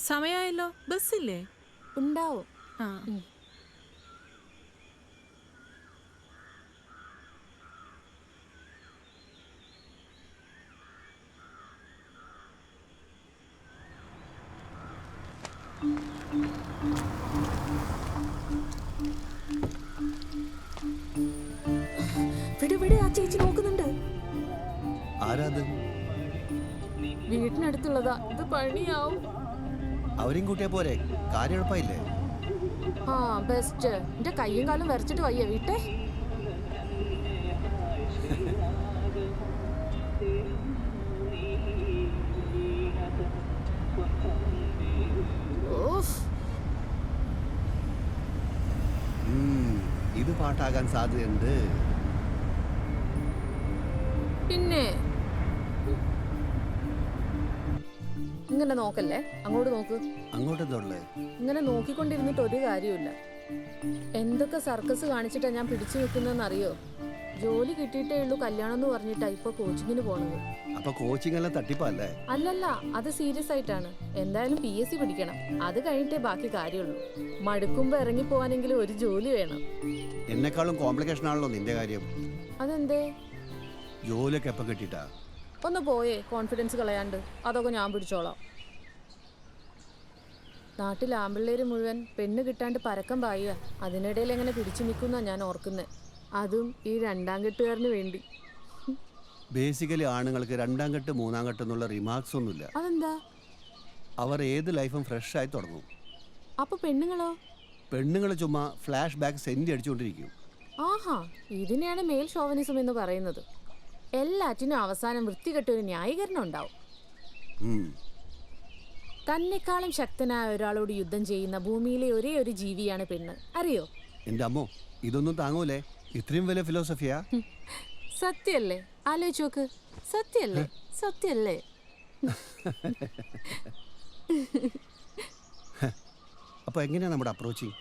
സമയമായല്ലോ, ബസ്സില്ലേ? ഉണ്ടാവും. ആ വിട് വിട്, ആ ചേച്ചി നോക്കുന്നുണ്ട്. ആരാത്? വീട്ടിനടുത്തുള്ളതാ, ഇത് പണിയാവും. അവരെയും കൂട്ടിയാ പോരെ, കാര്യം എളുപ്പമില്ലേ? ആ ബെസ്റ്റ്. എന്റെ കയ്യും കാലും വരച്ചിട്ട് വയ്യ വീട്ടെ. ഇത് പാട്ടാകാൻ സാധ്യതയുണ്ട്. പിന്നെ ഇങ്ങനെ നോക്കല്ലേ, അങ്ങോട്ട് നോക്ക്. അങ്ങോട്ടെന്തുള്ളേ? ഇങ്ങനെ നോക്കിക്കൊണ്ടിരുന്നിട്ട് ഒരു കാര്യമില്ല. എന്തൊക്കെ സർക്കസ് കാണിച്ചിട്ടാ ഞാൻ പിടിച്ചു നിൽക്കുന്നതെന്ന് അറിയോ? ജോലി കിട്ടിയിട്ടേ ഉള്ളൂ കല്യാണം എന്ന് പറഞ്ഞിട്ടാ ഇപ്പൊ കോച്ചിങ്ങിന് പോണത്. അപ്പൊ കോച്ചിങ് എല്ലാം തട്ടിപ്പല്ലേ? അല്ലല്ല, അത് സീരിയസ് ആയിട്ടാണ്. എന്തായാലും PSC പഠിക്കണം, അത് കഴിഞ്ഞിട്ടേ ബാക്കി കാര്യമുള്ളൂ. മടുക്കുമ്പോ ഇറങ്ങി പോവാനെങ്കിലും ഒരു ജോലി വേണം. എന്നെക്കാളും കോംപ്ലിക്കേഷൻ ആണല്ലോ നിന്റെ കാര്യം. അതെന്തേ? ജോലിയൊക്കെ എപ്പോ കിട്ടിട്ടാ? ഒന്ന് പോയേ, കോൺഫിഡൻസ് കളയാണ്ട്. അതൊക്കെ ഞാൻ പിടിച്ചോളാം. നാട്ടിൽ ആമ്പിള്ളേര് മുഴുവൻ പെണ്ണ് കിട്ടാണ്ട് പരക്കം പായുക. അതിനിടയിൽ എങ്ങനെ പിടിച്ചു നിൽക്കുന്ന ഞാൻ ഓർക്കുന്നത്. അതും ഈ രണ്ടാം കെട്ടുകാരന് വേണ്ടി. ബേസിക്കലി ആണുങ്ങൾക്ക് രണ്ടാം കെട്ട് മൂന്നാം കെട്ട് എന്നുള്ള റിമാർക്സ് ഒന്നുമില്ല. അതെന്താ? അവർ ഏത് ലൈഫും ഫ്രഷ് ആയി തുടങ്ങും. അപ്പൊ പെണ്ണുങ്ങളോ? പെണ്ണുങ്ങൾ ചുമ്മാ ഫ്ലാഷ് ബാക്ക് സെന്റ് അടിച്ചുകൊണ്ടിരിക്കും. ആഹാ, ഇതിനെയാണ് മെയിൽ ഷോവനിസം എന്ന് പറയുന്നത്. എല്ലാറ്റിനും അവസാനം വൃത്തികെട്ടൊരു ന്യായീകരണം ഉണ്ടാവും. തന്നെക്കാളും ശക്തനായ ഒരാളോട് യുദ്ധം ചെയ്യുന്ന ഭൂമിയിലെ ഒരേ ഒരു ജീവിയാണ് പെണ്ണ്, അറിയോ? എന്റെ അമ്മോ, ഇതൊന്നും താങ്ങൂലേ? ഇത്രയും വലിയ ഫിലോസഫിയാ? സത്യല്ലേ? ആലോചിച്ച് നോക്ക്. സത്യല്ലേ? സത്യല്ലേ? അപ്പൊ എങ്ങനെയാ നമ്മുടെ അപ്രോച്ചിങ്?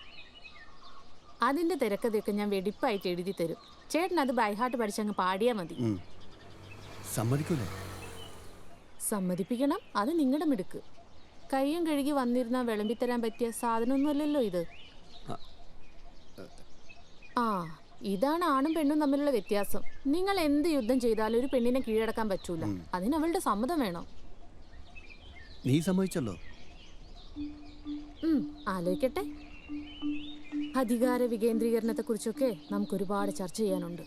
അതിന്റെ തിരക്കഥയൊക്കെ ഞാൻ വെടിപ്പായിട്ട് എഴുതി തരും. ചേട്ടൻ അത് ബൈഹാർട്ട് പഠിച്ചങ്ങ് പാടിയാ മതി. സമ്മതിക്കൂലേ? സമ്മതിപ്പിക്കണം, അത് നിങ്ങളുടെ മിടുക്ക്. കയ്യും കഴുകി വന്നിരുന്നാൽ വിളമ്പിത്തരാൻ പറ്റിയ സാധനമൊന്നുമല്ലല്ലോ ഇത്. ആ, ഇതാണ് ആണും പെണ്ണും തമ്മിലുള്ള വ്യത്യാസം. നിങ്ങൾ എന്ത് യുദ്ധം ചെയ്താലും ഒരു പെണ്ണിനെ കീഴടക്കാൻ പറ്റൂല. അതിന് അവളുടെ സമ്മതം വേണം. നീ സമ്മതിച്ചല്ലോ. ആലോചിക്കട്ടെ. അധികാര വികേന്ദ്രീകരണത്തെ കുറിച്ചൊക്കെ നമുക്ക് ഒരുപാട് ചർച്ച ചെയ്യാനുണ്ട്.